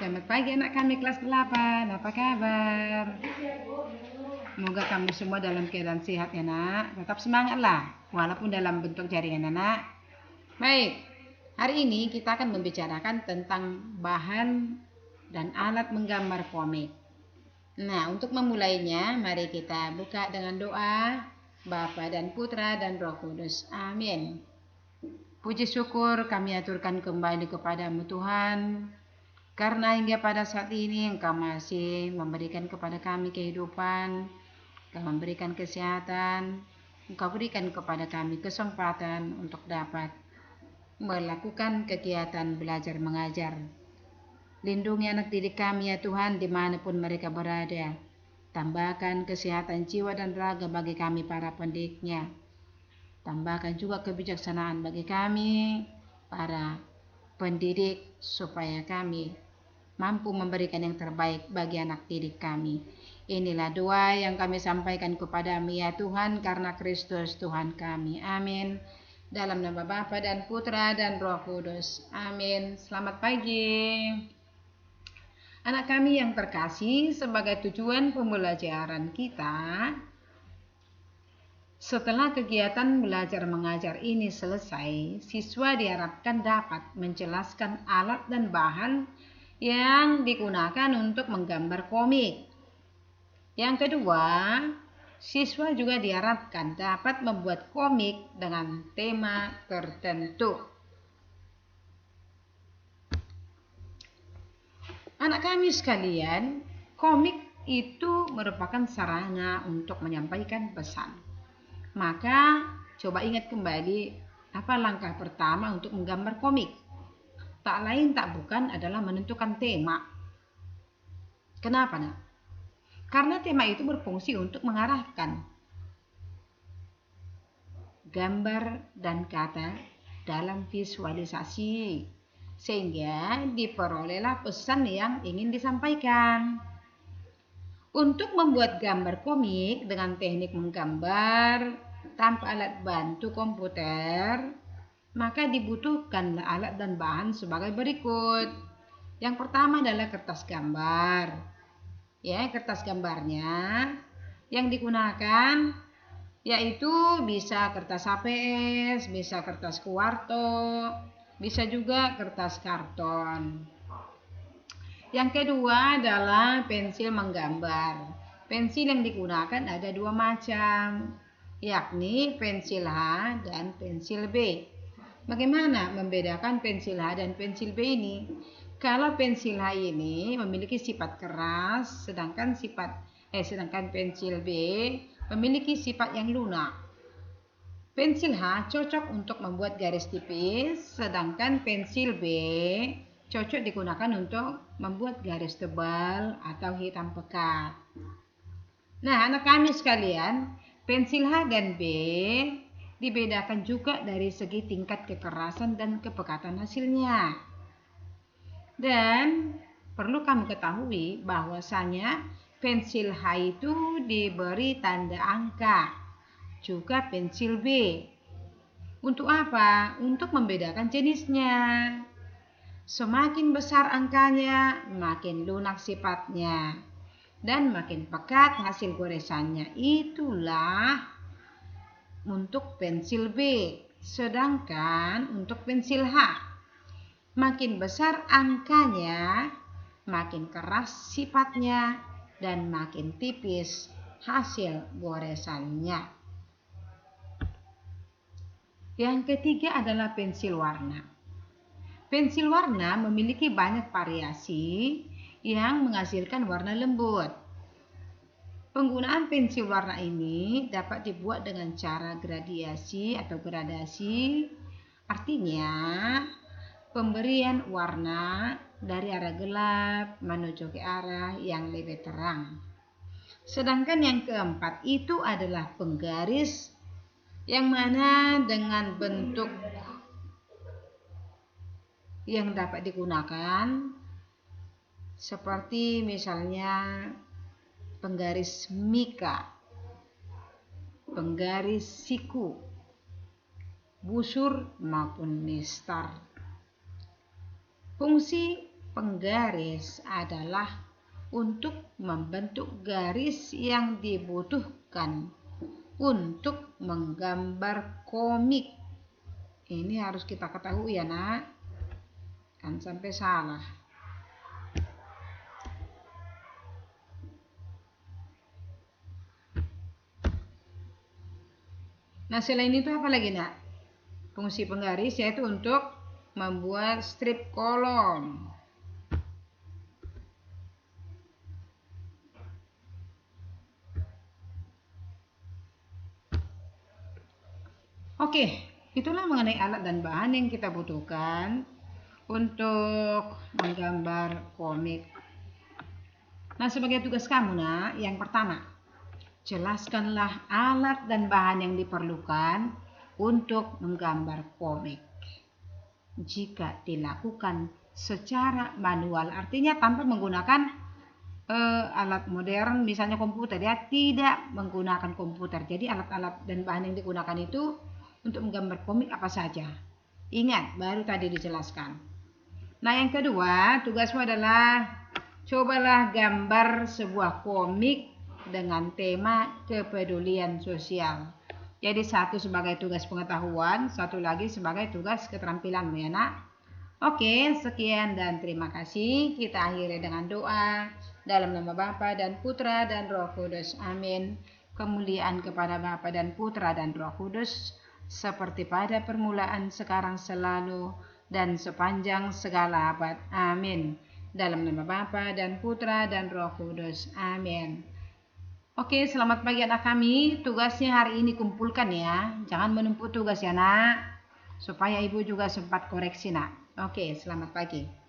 Selamat pagi anak kami kelas 8. Apa kabar? Semoga kamu semua dalam keadaan sehat ya nak. Tetap semangatlah walaupun dalam bentuk jaringan anak. Baik, hari ini kita akan membicarakan tentang bahan dan alat menggambar komik. Nah, untuk memulainya mari kita buka dengan doa. Bapa dan Putra dan Roh Kudus. Amin. Puji syukur kami aturkan kembali kepadamu Tuhan, karena hingga pada saat ini Engkau masih memberikan kepada kami kehidupan, Engkau memberikan kesehatan, Engkau berikan kepada kami kesempatan untuk dapat melakukan kegiatan belajar mengajar. Lindungi anak didik kami ya Tuhan dimanapun mereka berada. Tambahkan kesehatan jiwa dan raga bagi kami para pendidiknya. Tambahkan juga kebijaksanaan bagi kami para pendidik supaya kami mampu memberikan yang terbaik bagi anak didik kami. Inilah doa yang kami sampaikan kepada-Mu ya Tuhan, karena Kristus Tuhan kami. Amin. Dalam nama Bapa dan Putra dan Roh Kudus. Amin. Selamat pagi. Anak kami yang terkasih, sebagai tujuan pembelajaran kita, setelah kegiatan belajar mengajar ini selesai, siswa diharapkan dapat menjelaskan alat dan bahan yang digunakan untuk menggambar komik. Yang kedua, siswa juga diharapkan dapat membuat komik dengan tema tertentu. Anak kami sekalian, komik itu merupakan sarana untuk menyampaikan pesan. Maka coba ingat kembali apa langkah pertama untuk menggambar komik. Tak lain tak bukan adalah menentukan tema. Kenapa nak? Karena tema itu berfungsi untuk mengarahkan gambar dan kata dalam visualisasi, sehingga diperolehlah pesan yang ingin disampaikan. Untuk membuat gambar komik dengan teknik menggambar tanpa alat bantu komputer, maka dibutuhkan alat dan bahan sebagai berikut. Yang pertama adalah kertas gambar. Ya, kertas gambarnya yang digunakan yaitu bisa kertas HPS, bisa kertas kuarto, bisa juga kertas karton. Yang kedua adalah pensil menggambar. Pensil yang digunakan ada dua macam, yakni pensil H dan pensil B. Bagaimana membedakan pensil H dan pensil B ini? Kalau pensil H ini memiliki sifat keras, sedangkan pensil B memiliki sifat yang lunak. Pensil H cocok untuk membuat garis tipis, sedangkan pensil B cocok digunakan untuk membuat garis tebal atau hitam pekat. Nah, anak kami sekalian, pensil H dan B dibedakan juga dari segi tingkat kekerasan dan kepekatan hasilnya. Dan perlu kamu ketahui bahwasanya pensil H itu diberi tanda angka, juga pensil B. Untuk apa? Untuk membedakan jenisnya. Semakin besar angkanya, makin lunak sifatnya, dan makin pekat hasil goresannya. Itulah untuk pensil B. Sedangkan untuk pensil H, makin besar angkanya, makin keras sifatnya, dan makin tipis hasil goresannya. Yang ketiga adalah pensil warna. Pensil warna memiliki banyak variasi yang menghasilkan warna lembut. Penggunaan pensil warna ini dapat dibuat dengan cara gradasi. Artinya, pemberian warna dari arah gelap menuju ke arah yang lebih terang. Sedangkan yang keempat itu adalah penggaris, yang mana dengan bentuk yang dapat digunakan seperti misalnya penggaris mika, penggaris siku, busur maupun mistar. Fungsi penggaris adalah untuk membentuk garis yang dibutuhkan untuk menggambar komik. Ini harus kita ketahui ya nak, kan sampai salah. Nah selain itu apa lagi nak? Fungsi penggaris yaitu untuk membuat strip kolom. Oke, itulah mengenai alat dan bahan yang kita butuhkan untuk menggambar komik. Nah, sebagai tugas kamu nak, yang pertama, jelaskanlah alat dan bahan yang diperlukan untuk menggambar komik. Jika dilakukan secara manual, artinya tanpa menggunakan alat modern, misalnya komputer, ya tidak menggunakan komputer. Jadi alat-alat dan bahan yang digunakan itu untuk menggambar komik apa saja. Ingat, baru tadi dijelaskan. Nah, yang kedua, tugasmu adalah cobalah gambar sebuah komik dengan tema kepedulian sosial. Jadi satu sebagai tugas pengetahuan, satu lagi sebagai tugas keterampilan ya nak. Oke, sekian dan terima kasih. Kita akhiri dengan doa dalam nama Bapa dan Putra dan Roh Kudus. Amin. Kemuliaan kepada Bapa dan Putra dan Roh Kudus, seperti pada permulaan, sekarang, selalu, dan sepanjang segala abad. Amin. Dalam nama Bapa dan Putra dan Roh Kudus. Amin. Oke, selamat pagi anak kami. Tugasnya hari ini kumpulkan ya. Jangan menumpuk tugas ya nak, supaya ibu juga sempat koreksi nak. Oke, selamat pagi.